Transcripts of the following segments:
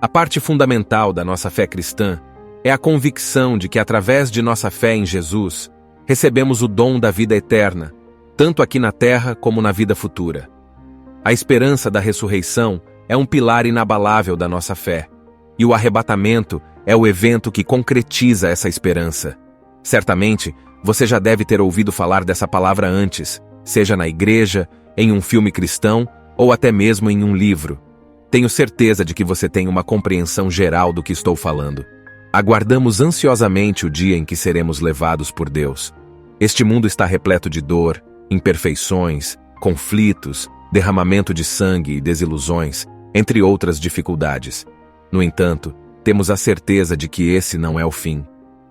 A parte fundamental da nossa fé cristã é a convicção de que, através de nossa fé em Jesus, recebemos o dom da vida eterna, tanto aqui na terra como na vida futura. A esperança da ressurreição é um pilar inabalável da nossa fé, e o arrebatamento é o evento que concretiza essa esperança. Certamente, você já deve ter ouvido falar dessa palavra antes, seja na igreja, em um filme cristão ou até mesmo em um livro. Tenho certeza de que você tem uma compreensão geral do que estou falando. Aguardamos ansiosamente o dia em que seremos levados por Deus. Este mundo está repleto de dor, imperfeições, conflitos, derramamento de sangue e desilusões, entre outras dificuldades. No entanto, temos a certeza de que esse não é o fim.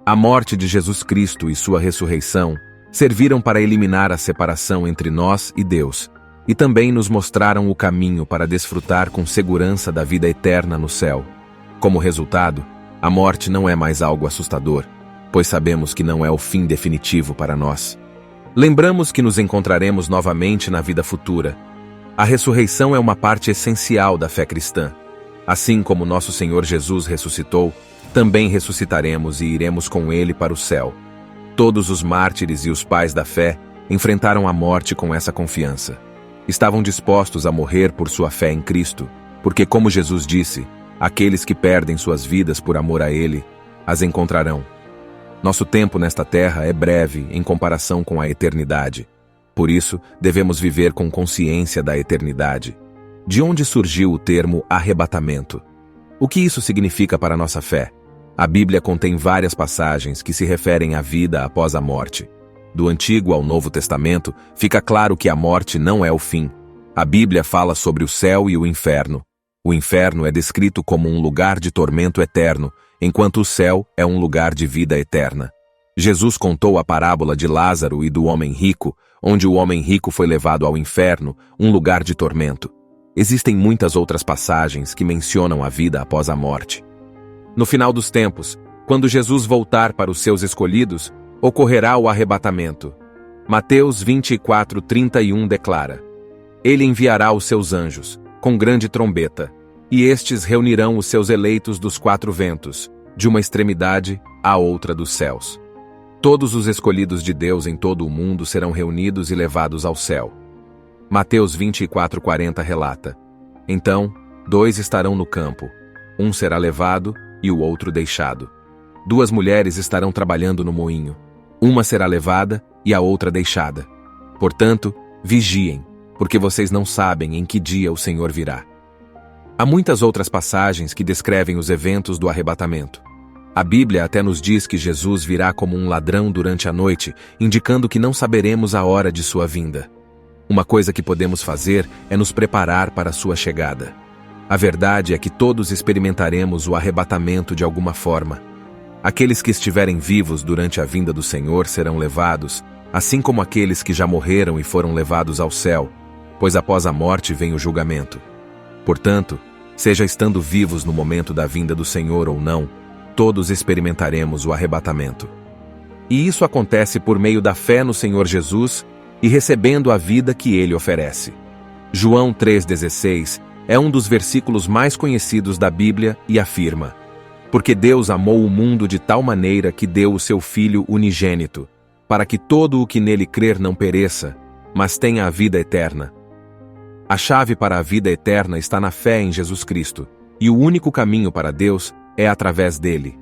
A morte de Jesus Cristo e sua ressurreição serviram para eliminar a separação entre nós e Deus, e também nos mostraram o caminho para desfrutar com segurança da vida eterna no céu. Como resultado, a morte não é mais algo assustador, pois sabemos que não é o fim definitivo para nós. Lembramos que nos encontraremos novamente na vida futura. A ressurreição é uma parte essencial da fé cristã. Assim como nosso Senhor Jesus ressuscitou, também ressuscitaremos e iremos com Ele para o céu. Todos os mártires e os pais da fé enfrentaram a morte com essa confiança. Estavam dispostos a morrer por sua fé em Cristo, porque, como Jesus disse, aqueles que perdem suas vidas por amor a Ele, as encontrarão. Nosso tempo nesta terra é breve em comparação com a eternidade. Por isso, devemos viver com consciência da eternidade. De onde surgiu o termo arrebatamento? O que isso significa para nossa fé? A Bíblia contém várias passagens que se referem à vida após a morte. Do Antigo ao Novo Testamento, fica claro que a morte não é o fim. A Bíblia fala sobre o céu e o inferno. O inferno é descrito como um lugar de tormento eterno, enquanto o céu é um lugar de vida eterna. Jesus contou a parábola de Lázaro e do homem rico, onde o homem rico foi levado ao inferno, um lugar de tormento. Existem muitas outras passagens que mencionam a vida após a morte. No final dos tempos, quando Jesus voltar para os seus escolhidos, ocorrerá o arrebatamento. Mateus 24:31 declara: Ele enviará os seus anjos, com grande trombeta, e estes reunirão os seus eleitos dos quatro ventos, de uma extremidade à outra dos céus. Todos os escolhidos de Deus em todo o mundo serão reunidos e levados ao céu. Mateus 24:40 relata: Então, 2 estarão no campo, um será levado e o outro deixado. 2 mulheres estarão trabalhando no moinho, uma será levada e a outra deixada. Portanto, vigiem, porque vocês não sabem em que dia o Senhor virá. Há muitas outras passagens que descrevem os eventos do arrebatamento. A Bíblia até nos diz que Jesus virá como um ladrão durante a noite, indicando que não saberemos a hora de sua vinda. Uma coisa que podemos fazer é nos preparar para sua chegada. A verdade é que todos experimentaremos o arrebatamento de alguma forma. Aqueles que estiverem vivos durante a vinda do Senhor serão levados, assim como aqueles que já morreram e foram levados ao céu, pois após a morte vem o julgamento. Portanto, seja estando vivos no momento da vinda do Senhor ou não, todos experimentaremos o arrebatamento. E isso acontece por meio da fé no Senhor Jesus e recebendo a vida que Ele oferece. João 3,16 é um dos versículos mais conhecidos da Bíblia e afirma: Porque Deus amou o mundo de tal maneira que deu o seu Filho unigênito, para que todo o que nele crer não pereça, mas tenha a vida eterna. A chave para a vida eterna está na fé em Jesus Cristo, e o único caminho para Deus é através dele.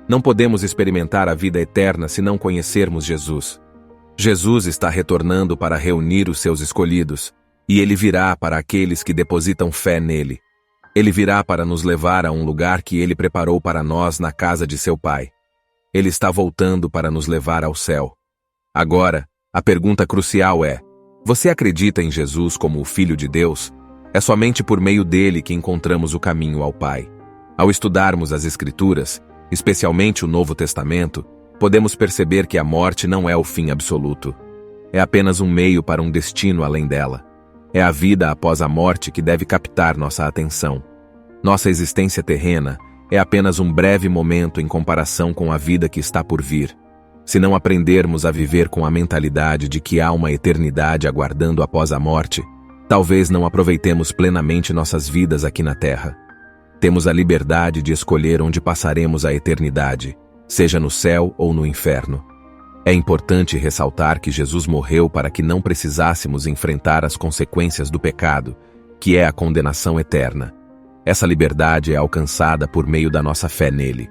Não podemos experimentar a vida eterna se não conhecermos Jesus. Jesus está retornando para reunir os seus escolhidos, e ele virá para aqueles que depositam fé nele. Ele virá para nos levar a um lugar que ele preparou para nós na casa de seu Pai. Ele está voltando para nos levar ao céu. Agora, a pergunta crucial é: você acredita em Jesus como o Filho de Deus? É somente por meio dele que encontramos o caminho ao Pai. Ao estudarmos as Escrituras, especialmente o Novo Testamento, podemos perceber que a morte não é o fim absoluto. É apenas um meio para um destino além dela. É a vida após a morte que deve captar nossa atenção. Nossa existência terrena é apenas um breve momento em comparação com a vida que está por vir. Se não aprendermos a viver com a mentalidade de que há uma eternidade aguardando após a morte, talvez não aproveitemos plenamente nossas vidas aqui na Terra. Temos a liberdade de escolher onde passaremos a eternidade, seja no céu ou no inferno. É importante ressaltar que Jesus morreu para que não precisássemos enfrentar as consequências do pecado, que é a condenação eterna. Essa liberdade é alcançada por meio da nossa fé nele.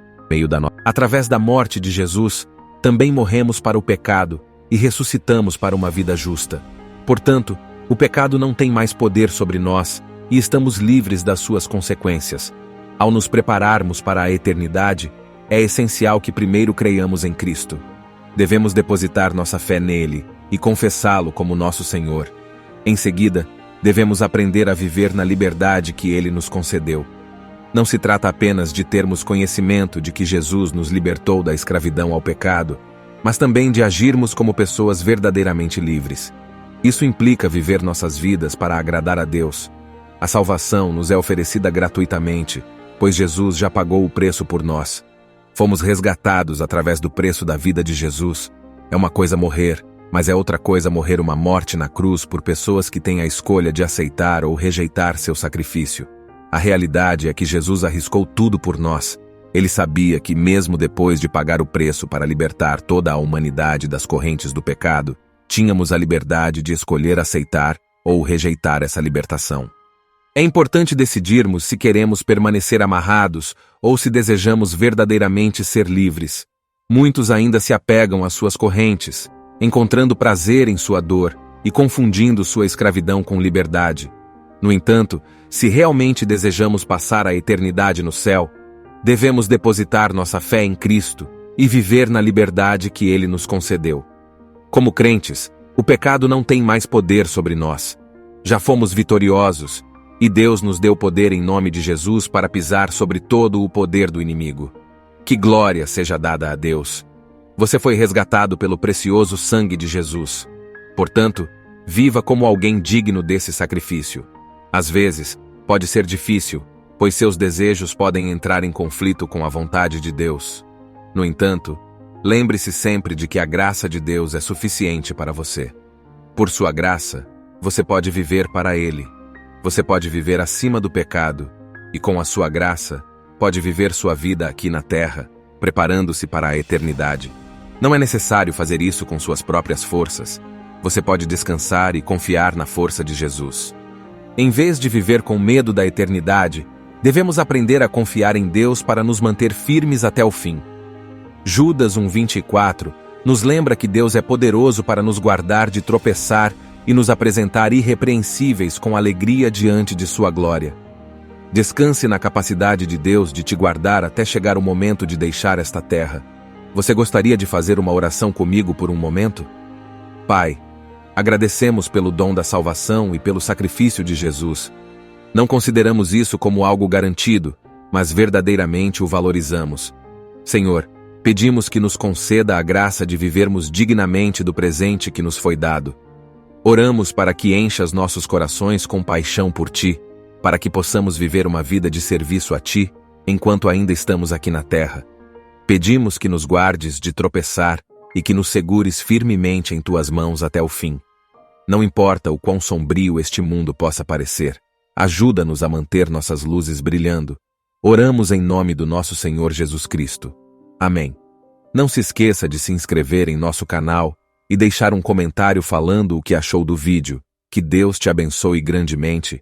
Através da morte de Jesus, também morremos para o pecado e ressuscitamos para uma vida justa. Portanto, o pecado não tem mais poder sobre nós e estamos livres das suas consequências. Ao nos prepararmos para a eternidade, é essencial que primeiro creiamos em Cristo. Devemos depositar nossa fé nele e confessá-lo como nosso Senhor. Em seguida, devemos aprender a viver na liberdade que ele nos concedeu. Não se trata apenas de termos conhecimento de que Jesus nos libertou da escravidão ao pecado, mas também de agirmos como pessoas verdadeiramente livres. Isso implica viver nossas vidas para agradar a Deus. A salvação nos é oferecida gratuitamente, pois Jesus já pagou o preço por nós. Fomos resgatados através do preço da vida de Jesus. É uma coisa morrer, mas é outra coisa morrer uma morte na cruz por pessoas que têm a escolha de aceitar ou rejeitar seu sacrifício. A realidade é que Jesus arriscou tudo por nós. Ele sabia que, mesmo depois de pagar o preço para libertar toda a humanidade das correntes do pecado, tínhamos a liberdade de escolher aceitar ou rejeitar essa libertação. É importante decidirmos se queremos permanecer amarrados ou se desejamos verdadeiramente ser livres. Muitos ainda se apegam às suas correntes, encontrando prazer em sua dor e confundindo sua escravidão com liberdade. No entanto, se realmente desejamos passar a eternidade no céu, devemos depositar nossa fé em Cristo e viver na liberdade que Ele nos concedeu. Como crentes, o pecado não tem mais poder sobre nós. Já fomos vitoriosos, e Deus nos deu poder em nome de Jesus para pisar sobre todo o poder do inimigo. Que glória seja dada a Deus! Você foi resgatado pelo precioso sangue de Jesus. Portanto, viva como alguém digno desse sacrifício. Às vezes, pode ser difícil, pois seus desejos podem entrar em conflito com a vontade de Deus. No entanto, lembre-se sempre de que a graça de Deus é suficiente para você. Por sua graça, você pode viver para Ele. Você pode viver acima do pecado e, com a sua graça, pode viver sua vida aqui na terra, preparando-se para a eternidade. Não é necessário fazer isso com suas próprias forças. Você pode descansar e confiar na força de Jesus. Em vez de viver com medo da eternidade, devemos aprender a confiar em Deus para nos manter firmes até o fim. Judas 1:24 nos lembra que Deus é poderoso para nos guardar de tropeçar e nos apresentar irrepreensíveis com alegria diante de sua glória. Descanse na capacidade de Deus de te guardar até chegar o momento de deixar esta terra. Você gostaria de fazer uma oração comigo por um momento? Pai, agradecemos pelo dom da salvação e pelo sacrifício de Jesus. Não consideramos isso como algo garantido, mas verdadeiramente o valorizamos. Senhor, pedimos que nos conceda a graça de vivermos dignamente do presente que nos foi dado. Oramos para que enchas nossos corações com paixão por Ti, para que possamos viver uma vida de serviço a Ti, enquanto ainda estamos aqui na terra. Pedimos que nos guardes de tropeçar e que nos segures firmemente em Tuas mãos até o fim. Não importa o quão sombrio este mundo possa parecer, ajuda-nos a manter nossas luzes brilhando. Oramos em nome do nosso Senhor Jesus Cristo. Amém. Não se esqueça de se inscrever em nosso canal e deixar um comentário falando o que achou do vídeo. Que Deus te abençoe grandemente